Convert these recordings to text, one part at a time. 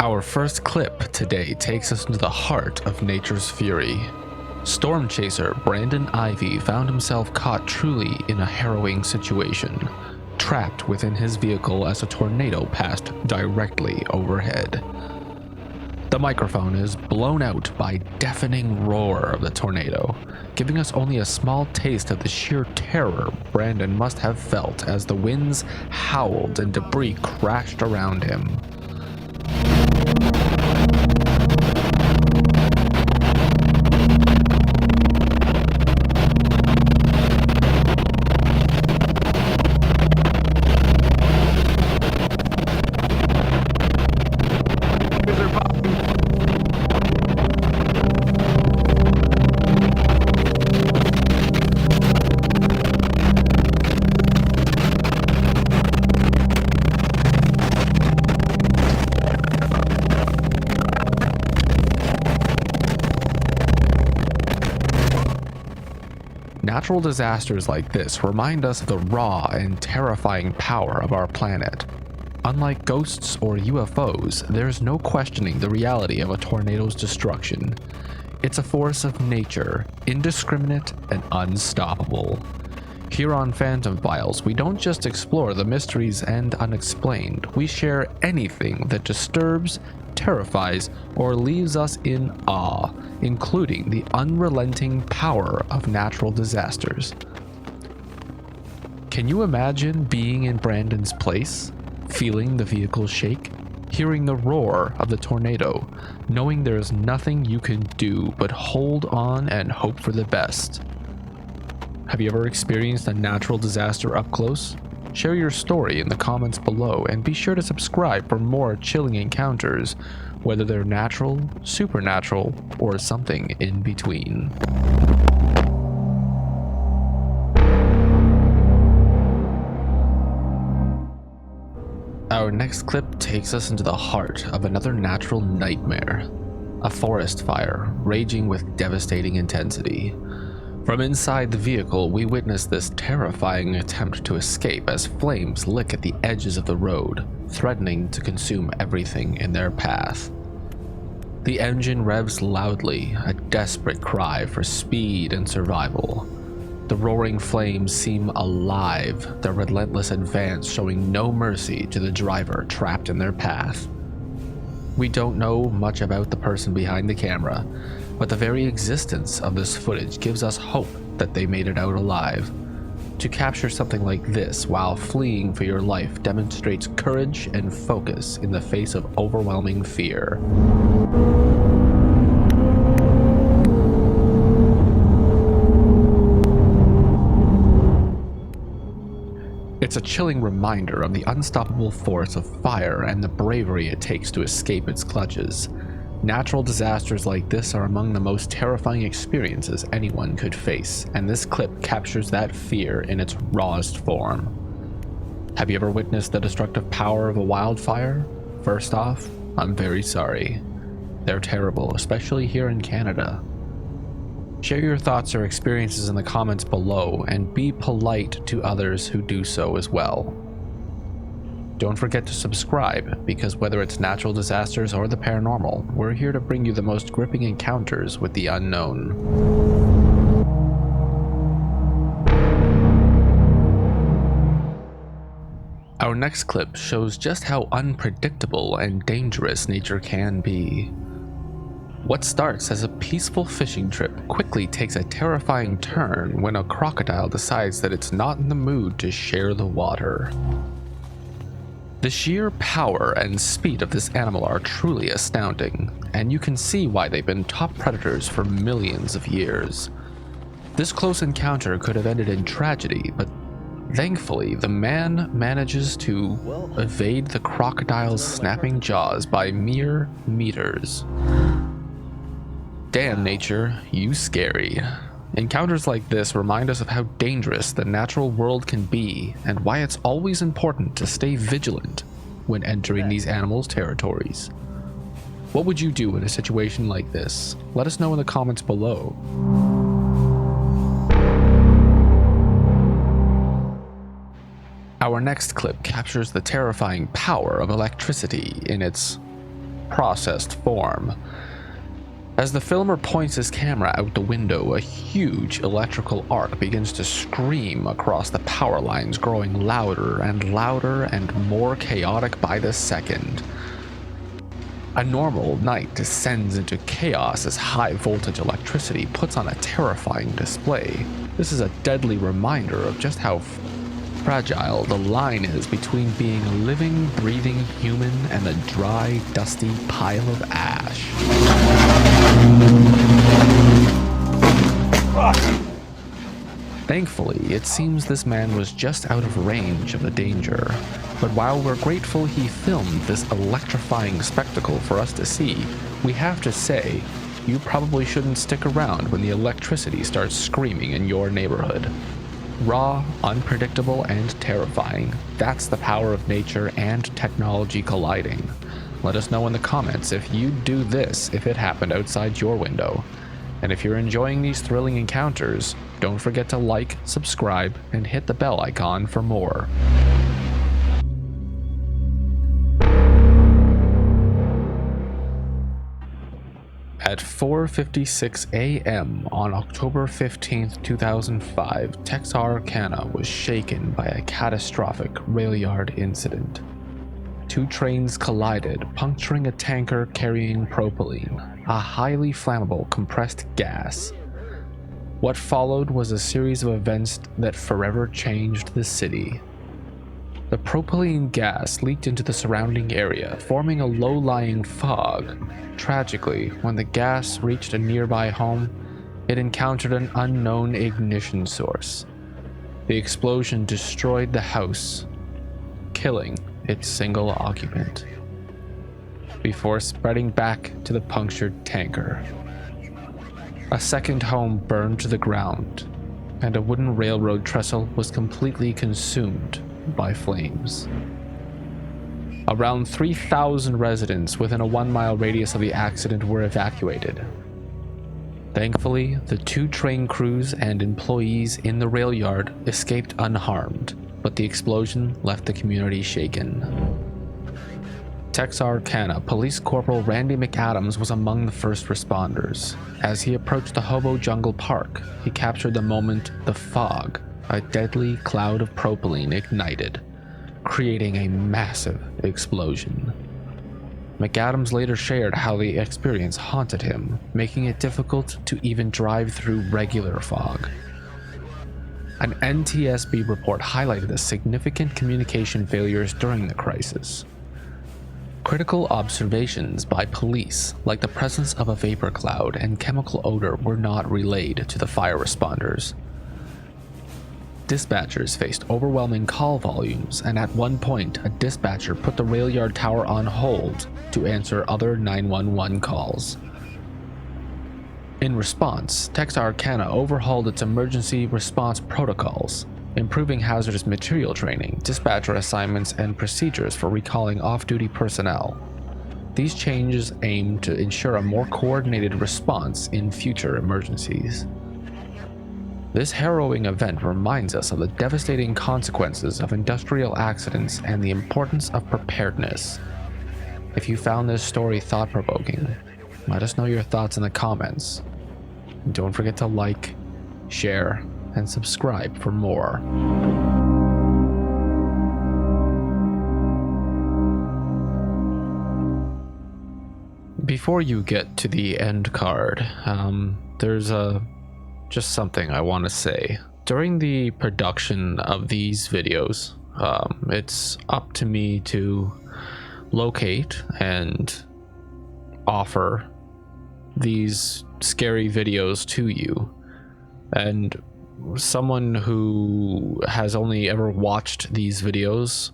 Our first clip today takes us into the heart of nature's fury. Storm chaser Brandon Ivy found himself caught truly in a harrowing situation, trapped within his vehicle as a tornado passed directly overhead. The microphone is blown out by deafening roar of the tornado, giving us only a small taste of the sheer terror Brandon must have felt as the winds howled and debris crashed around him. Natural disasters like this remind us of the raw and terrifying power of our planet. Unlike ghosts or UFOs, there is no questioning the reality of a tornado's destruction. It's a force of nature, indiscriminate and unstoppable. Here on Phantom Files, we don't just explore the mysteries and unexplained, we share anything that disturbs, terrifies, or leaves us in awe, including the unrelenting power of natural disasters. Can you imagine being in Brandon's place, feeling the vehicle shake, hearing the roar of the tornado, knowing there is nothing you can do but hold on and hope for the best? Have you ever experienced a natural disaster up close? Share your story in the comments below and be sure to subscribe for more chilling encounters, whether they're natural, supernatural, or something in between. Our next clip takes us into the heart of another natural nightmare, a forest fire raging with devastating intensity. From inside the vehicle, we witness this terrifying attempt to escape as flames lick at the edges of the road, threatening to consume everything in their path. The engine revs loudly, a desperate cry for speed and survival. The roaring flames seem alive, their relentless advance showing no mercy to the driver trapped in their path. We don't know much about the person behind the camera, but the very existence of this footage gives us hope that they made it out alive. To capture something like this while fleeing for your life demonstrates courage and focus in the face of overwhelming fear. It's a chilling reminder of the unstoppable force of fire and the bravery it takes to escape its clutches. Natural disasters like this are among the most terrifying experiences anyone could face, and this clip captures that fear in its rawest form. Have you ever witnessed the destructive power of a wildfire? First off, I'm very sorry. They're terrible, especially here in Canada. Share your thoughts or experiences in the comments below, and be polite to others who do so as well. Don't forget to subscribe, because whether it's natural disasters or the paranormal, we're here to bring you the most gripping encounters with the unknown. Our next clip shows just how unpredictable and dangerous nature can be. What starts as a peaceful fishing trip quickly takes a terrifying turn when a crocodile decides that it's not in the mood to share the water. The sheer power and speed of this animal are truly astounding, and you can see why they've been top predators for millions of years. This close encounter could have ended in tragedy, but thankfully the man manages to evade the crocodile's snapping jaws by mere meters. Damn nature, you scary. Encounters like this remind us of how dangerous the natural world can be and why it's always important to stay vigilant when entering these animals' territories. What would you do in a situation like this? Let us know in the comments below. Our next clip captures the terrifying power of electricity in its processed form. As the filmer points his camera out the window, a huge electrical arc begins to scream across the power lines, growing louder and more chaotic by the second. A normal night descends into chaos as high voltage electricity puts on a terrifying display. This is a deadly reminder of just how fragile the line is between being a living, breathing human and a dry, dusty pile of ash. Thankfully, it seems this man was just out of range of the danger, but while we're grateful he filmed this electrifying spectacle for us to see, we have to say, you probably shouldn't stick around when the electricity starts screaming in your neighborhood. Raw, unpredictable, and terrifying, that's the power of nature and technology colliding. Let us know in the comments if you'd do this if it happened outside your window. And if you're enjoying these thrilling encounters, don't forget to like, subscribe, and hit the bell icon for more. At 4:56 a.m. on October 15, 2005, Texarkana was shaken by a catastrophic rail yard incident. Two trains collided, puncturing a tanker carrying propylene, a highly flammable compressed gas. What followed was a series of events that forever changed the city. The propylene gas leaked into the surrounding area, forming a low-lying fog. Tragically, when the gas reached a nearby home, it encountered an unknown ignition source. The explosion destroyed the house, killing its single occupant, before spreading back to the punctured tanker. A second home burned to the ground, and a wooden railroad trestle was completely consumed by flames. Around 3,000 residents within a 1-mile radius of the accident were evacuated. Thankfully, the two train crews and employees in the rail yard escaped unharmed, but the explosion left the community shaken. Texarkana Police Corporal Randy McAdams was among the first responders. As he approached the Hobo Jungle Park, he captured the moment the fog, a deadly cloud of propylene, ignited, creating a massive explosion. McAdams later shared how the experience haunted him, making it difficult to even drive through regular fog. An NTSB report highlighted the significant communication failures during the crisis. Critical observations by police, like the presence of a vapor cloud and chemical odor, were not relayed to the fire responders. Dispatchers faced overwhelming call volumes, and at one point, a dispatcher put the rail yard tower on hold to answer other 911 calls. In response, Texarkana overhauled its emergency response protocols, improving hazardous material training, dispatcher assignments, and procedures for recalling off-duty personnel. These changes aim to ensure a more coordinated response in future emergencies. This harrowing event reminds us of the devastating consequences of industrial accidents and the importance of preparedness. If you found this story thought-provoking, let us know your thoughts in the comments. And don't forget to like, share, and subscribe for more. Before you get to the end card, there's just something I want to say. During the production of these videos, it's up to me to locate and offer these scary videos to you. And someone who has only ever watched these videos,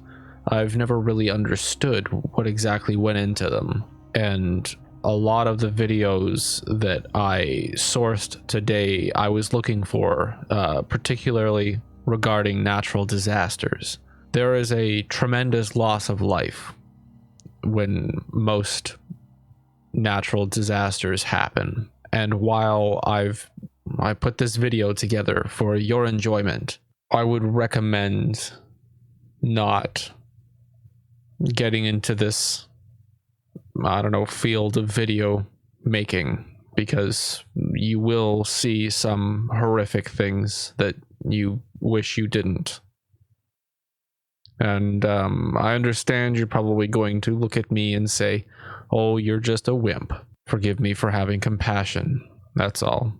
I've never really understood what exactly went into them. And a lot of the videos that I sourced today, I was looking for, particularly regarding natural disasters. There is a tremendous loss of life when most natural disasters happen. And while I put this video together for your enjoyment, I would recommend not getting into this I don't know, field of video making, because you will see some horrific things that you wish you didn't. And I understand you're probably going to look at me and say, oh, you're just a wimp. Forgive me for having compassion. That's all.